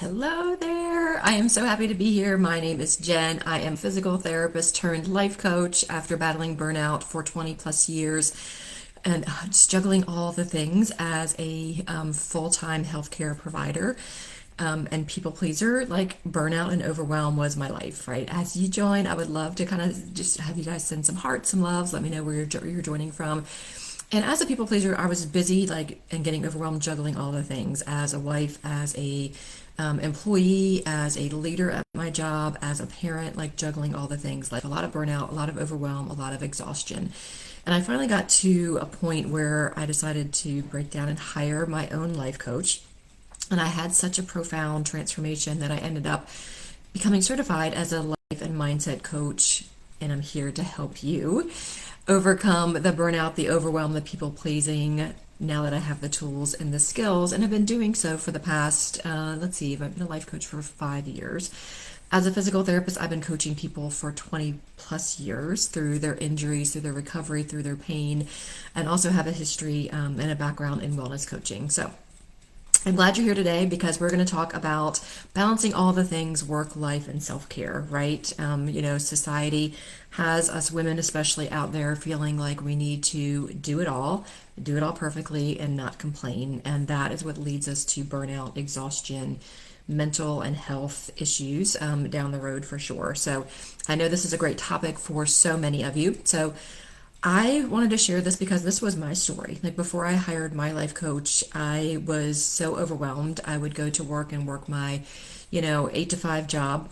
Hello there. I am so happy to be here. My name is Jen. I am physical therapist turned life coach after battling burnout for 20 plus years and just juggling all the things as a full-time healthcare provider and people pleaser. Like burnout and overwhelm was my life, right? As you join, I would love to kind of just have you guys send some hearts, some loves. Let me know where you're joining from. And as a people pleaser, I was busy and getting overwhelmed juggling all the things as a wife, as a employee, as a leader at my job, as a parent, like juggling all the things, like a lot of burnout, a lot of overwhelm, a lot of exhaustion. And I finally got to a point where I decided to break down and hire my own life coach. And I had such a profound transformation that I ended up becoming certified as a life and mindset coach. And I'm here to help you overcome the burnout, the overwhelm, the people pleasing, now that I have the tools and the skills, and have been doing so for the past, I've been a life coach for 5 years. As a physical therapist, I've been coaching people for 20 plus years through their injuries, through their recovery, through their pain, and also have a history and a background in wellness coaching. So I'm glad you're here today because we're going to talk about balancing all the things work, life, and self-care, right? Society has us women, especially out there, feeling like we need to do it all perfectly, and not complain. And that is what leads us to burnout, exhaustion, mental and health issues down the road for sure. So I know this is a great topic for so many of you. So I wanted to share this because this was my story. Like before I hired my life coach, I was so overwhelmed. I would go to work and work my, 8 to 5 job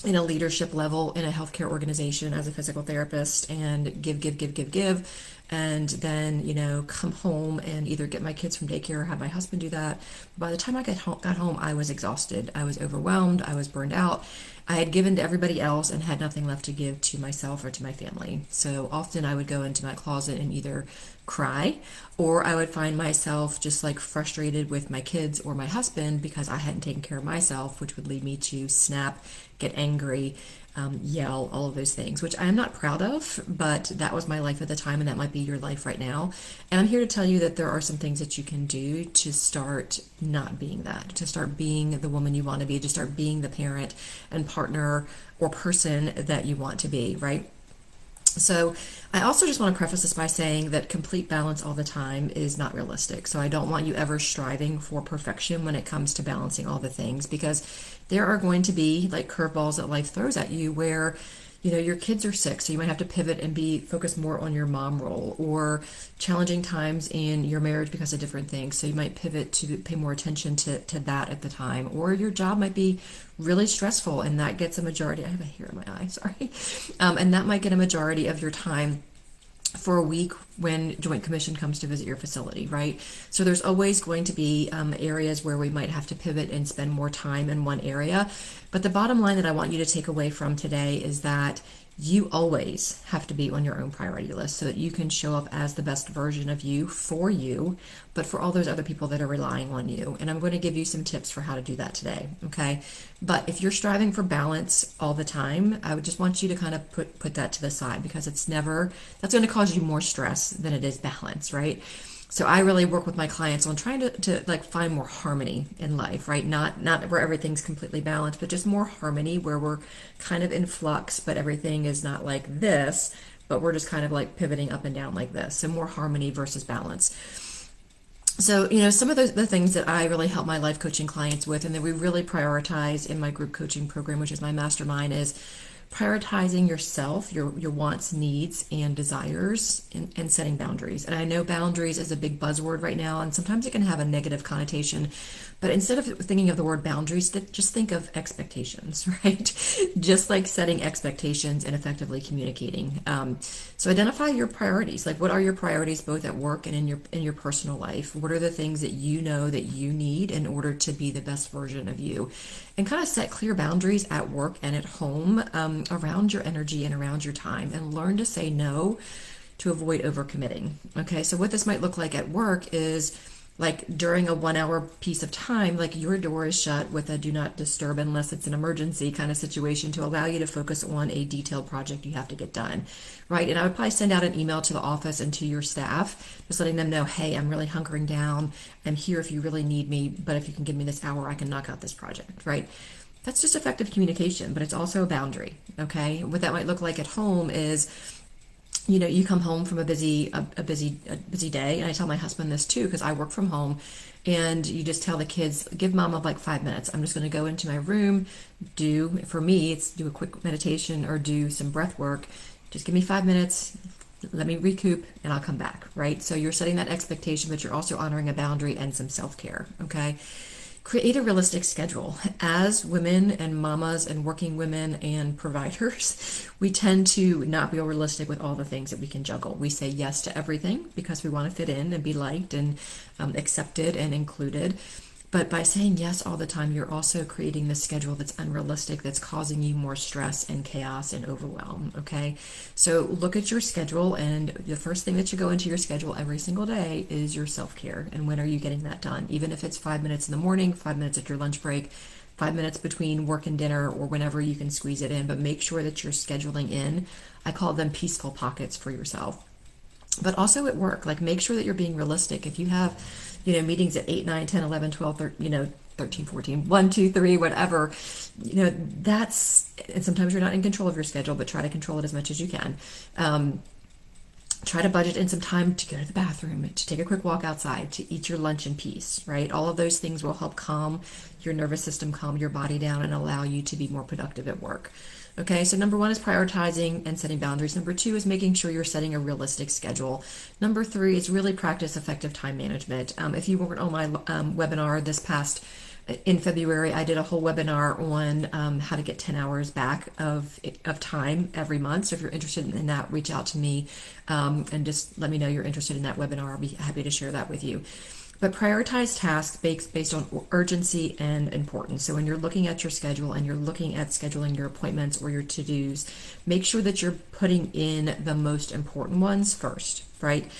in a leadership level in a healthcare organization as a physical therapist and give. And then, come home and either get my kids from daycare or have my husband do that. By the time I got home, I was exhausted. I was overwhelmed. I was burned out. I had given to everybody else and had nothing left to give to myself or to my family. So often I would go into my closet and either cry, or I would find myself just like frustrated with my kids or my husband because I hadn't taken care of myself, which would lead me to snap, get angry, yell, all of those things, which I am not proud of, but that was my life at the time, and that might be your life right now. And I'm here to tell you that there are some things that you can do to start not being that, to start being the woman you want to be, to start being the parent and partner or person that you want to be, right? So I also just want to preface this by saying that complete balance all the time is not realistic. So I don't want you ever striving for perfection when it comes to balancing all the things, because there are going to be like curveballs that life throws at you where your kids are sick, so you might have to pivot and be focused more on your mom role, or challenging times in your marriage because of different things. So you might pivot to pay more attention to that at the time, or your job might be really stressful and that gets a majority. I have a hair in my eye, sorry. And that might get a majority of your time for a week when Joint Commission comes to visit your facility, right? So there's always going to be areas where we might have to pivot and spend more time in one area. But the bottom line that I want you to take away from today is that you always have to be on your own priority list so that you can show up as the best version of you for you, but for all those other people that are relying on you. And I'm going to give you some tips for how to do that today, okay? But if you're striving for balance all the time, I would just want you to kind of put that to the side, because that's going to cause you more stress than it is balance, right? So I really work with my clients on trying to like find more harmony in life, right? Not where everything's completely balanced, but just more harmony where we're kind of in flux, but everything is not like this, but we're just kind of like pivoting up and down like this. So more harmony versus balance. So, some of the things that I really help my life coaching clients with, and that we really prioritize in my group coaching program, which is my mastermind, is prioritizing yourself, your wants, needs, and desires, and setting boundaries. And I know boundaries is a big buzzword right now, and sometimes it can have a negative connotation. But instead of thinking of the word boundaries, just think of expectations, right? Just like setting expectations and effectively communicating. So identify your priorities. Like, what are your priorities both at work and in your personal life? What are the things that you know that you need in order to be the best version of you? And kind of set clear boundaries at work and at home around your energy and around your time, and learn to say no to avoid overcommitting. Okay, so what this might look like at work is Like during a 1 hour piece of time, like your door is shut with a do not disturb unless it's an emergency kind of situation to allow you to focus on a detailed project you have to get done, right? And I would probably send out an email to the office and to your staff, just letting them know, hey, I'm really hunkering down. I'm here if you really need me, but if you can give me this hour, I can knock out this project, right? That's just effective communication, but it's also a boundary, okay? What that might look like at home is, you come home from a busy day, and I tell my husband this too because I work from home, and you just tell the kids, give mama like 5 minutes. I'm just going to go into my room, for me, it's do a quick meditation or do some breath work. Just give me 5 minutes, let me recoup, and I'll come back, right? So you're setting that expectation, but you're also honoring a boundary and some self-care, okay? Create a realistic schedule. As women and mamas and working women and providers, we tend to not be realistic with all the things that we can juggle. We say yes to everything because we want to fit in and be liked and accepted and included. But by saying yes all the time, you're also creating this schedule that's unrealistic, that's causing you more stress and chaos and overwhelm. Okay. So look at your schedule, and the first thing that should go into your schedule every single day is your self care. And when are you getting that done? Even if it's 5 minutes in the morning, 5 minutes at your lunch break, 5 minutes between work and dinner, or whenever you can squeeze it in, but make sure that you're scheduling in. I call them peaceful pockets for yourself. But also at work, like make sure that you're being realistic. If you have, meetings at 8, 9, 10, 11, 12, 13, 13, 14, 1, 2, 3, whatever, and sometimes you're not in control of your schedule, but try to control it as much as you can. Try to budget in some time to go to the bathroom, to take a quick walk outside, to eat your lunch in peace, right? All of those things will help calm your nervous system, calm your body down, and allow you to be more productive at work. Okay, so number one is prioritizing and setting boundaries. Number two is making sure you're setting a realistic schedule. Number three is really practice effective time management. If you weren't on my webinar in February, I did a whole webinar on how to get 10 hours back of time every month. So if you're interested in that, reach out to me and just let me know you're interested in that webinar. I'll be happy to share that with you. But prioritize tasks based on urgency and importance. So when you're looking at your schedule and you're looking at scheduling your appointments or your to-dos, make sure that you're putting in the most important ones first, right?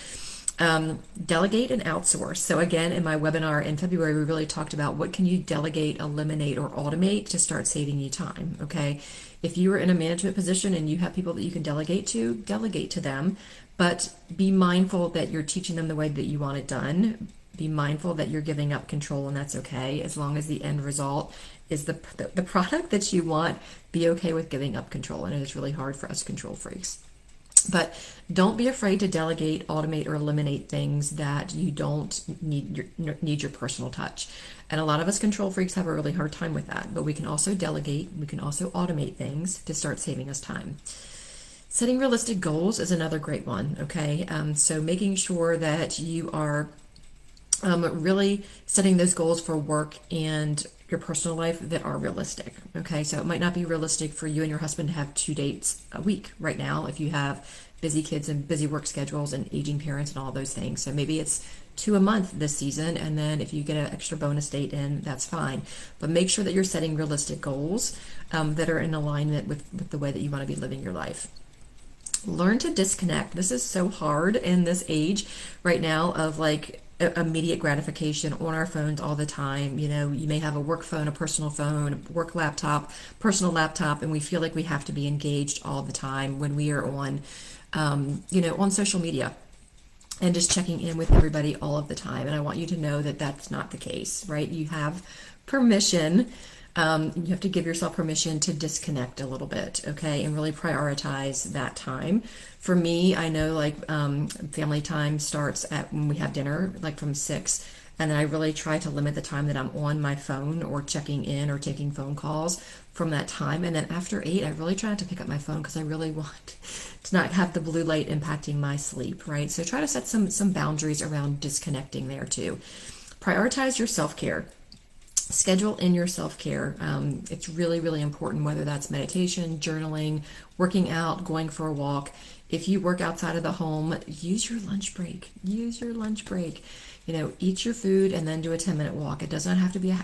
Delegate and outsource. So again, in my webinar in February, we really talked about what can you delegate, eliminate, or automate to start saving you time, okay? If you are in a management position and you have people that you can delegate to them, but be mindful that you're teaching them the way that you want it done. Be mindful that you're giving up control, and that's okay. As long as the end result is the product that you want, be okay with giving up control. And it is really hard for us control freaks. But don't be afraid to delegate, automate, or eliminate things that you don't need your personal touch. And a lot of us control freaks have a really hard time with that. But we can also delegate, we can also automate things to start saving us time. Setting realistic goals is another great one, okay? So making sure that you are really setting those goals for work and your personal life that are realistic. Okay, so it might not be realistic for you and your husband to have 2 dates a week right now if you have busy kids and busy work schedules and aging parents and all those things. So maybe it's 2 a month this season, and then if you get an extra bonus date in, that's fine. But make sure that you're setting realistic goals that are in alignment with the way that you want to be living your life. Learn to disconnect. This is so hard in this age right now of like immediate gratification on our phones all the time. You may have a work phone, a personal phone, a work laptop, personal laptop, and we feel like we have to be engaged all the time when we are on, on social media and just checking in with everybody all of the time. And I want you to know that that's not the case, right? You have permission. You have to give yourself permission to disconnect a little bit, okay, and really prioritize that time. For me, I know family time starts at when we have dinner, like from 6, and then I really try to limit the time that I'm on my phone or checking in or taking phone calls from that time. And then after 8, I really try not to pick up my phone because I really want to not have the blue light impacting my sleep, right? So try to set some boundaries around disconnecting there too. Prioritize your self-care. Schedule in your self-care. It's really, really important, whether that's meditation, journaling, working out, going for a walk. If you work outside of the home, use your lunch break. Use your lunch break. Eat your food and then do a 10-minute walk. It does not have to be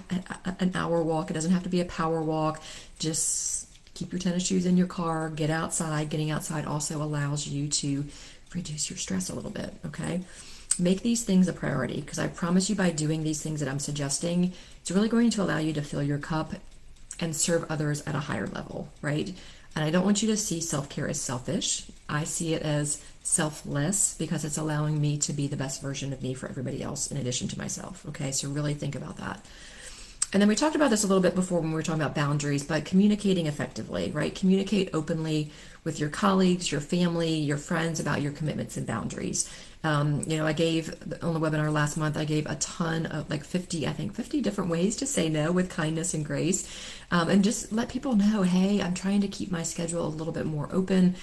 an hour walk. It doesn't have to be a power walk. Just keep your tennis shoes in your car. Get outside. Getting outside also allows you to reduce your stress a little bit, okay? make these things a priority, because I promise you, by doing these things that I'm suggesting, it's really going to allow you to fill your cup and serve others at a higher level, right? And I don't want you to see self-care as selfish. I see it as selfless, because it's allowing me to be the best version of me for everybody else in addition to myself. Okay, so really think about that. And then we talked about this a little bit before when we were talking about boundaries, but communicating effectively, right? Communicate openly with your colleagues, your family, your friends about your commitments and boundaries. I gave on the webinar last month, I gave a ton of, like 50, I think 50 different ways to say no with kindness and grace. And just let people know, hey, I'm trying to keep my schedule a little bit more open,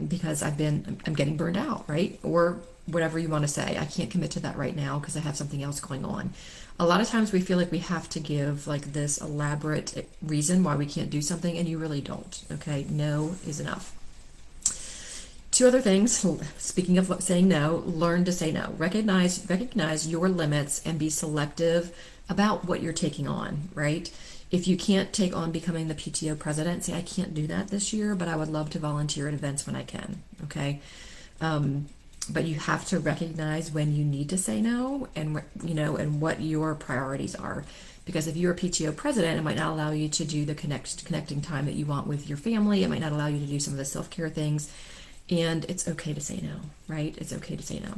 because I'm getting burned out, right? Or whatever you want to say. I can't commit to that right now because I have something else going on. A lot of times we feel like we have to give like this elaborate reason why we can't do something, and you really don't. Okay, no is enough. Two other things, speaking of saying no, learn to say no. Recognize your limits and be selective about what you're taking on, right? If you can't take on becoming the PTO president, say, I can't do that this year, but I would love to volunteer at events when I can, okay? But you have to recognize when you need to say no, and and what your priorities are. Because if you're a PTO president, it might not allow you to do the connecting time that you want with your family. It might not allow you to do some of the self-care things. And it's okay to say no, right? It's okay to say no.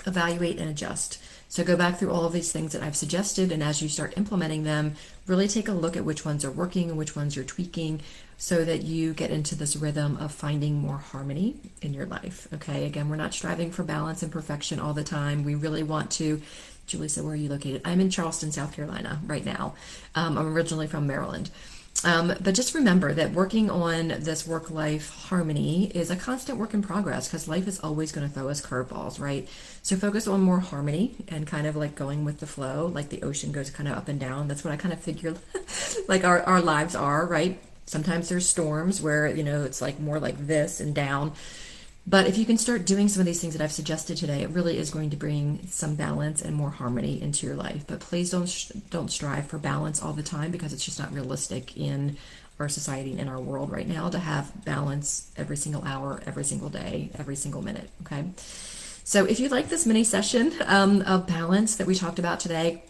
Evaluate and adjust. So go back through all of these things that I've suggested, and as you start implementing them, really take a look at which ones are working and which ones you're tweaking, so that you get into this rhythm of finding more harmony in your life. Okay, again, we're not striving for balance and perfection all the time. We really want to. Julie said, where are you located? I'm in Charleston, South Carolina right now. I'm originally from Maryland. But just remember that working on this work-life harmony is a constant work in progress, because life is always going to throw us curveballs, right? So focus on more harmony and kind of like going with the flow, like the ocean goes kind of up and down. That's what I kind of figure like our lives are, right? Sometimes there's storms where, it's like more like this and down. But if you can start doing some of these things that I've suggested today, it really is going to bring some balance and more harmony into your life. But please don't strive for balance all the time, because it's just not realistic in our society and in our world right now to have balance every single hour, every single day, every single minute. Okay. So if you like this mini session of balance that we talked about today,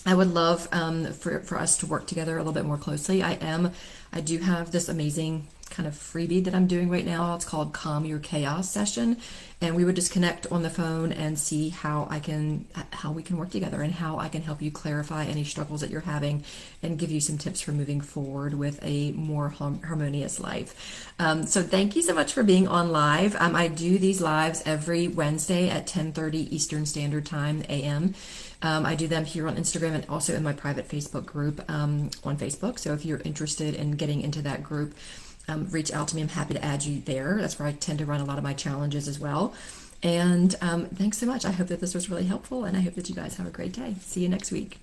I would love for us to work together a little bit more closely. I do have this amazing kind of freebie that I'm doing right now. It's called Calm Your Chaos Session, and we would just connect on the phone and see how we can work together, and how I can help you clarify any struggles that you're having and give you some tips for moving forward with a more harmonious life. So thank you so much for being on live. I do these lives every Wednesday at 10:30 Eastern Standard Time a.m. I do them here on Instagram and also in my private Facebook group on Facebook. So if you're interested in getting into that group, reach out to me. I'm happy to add you there. That's where I tend to run a lot of my challenges as well. And thanks so much. I hope that this was really helpful, and I hope that you guys have a great day. See you next week.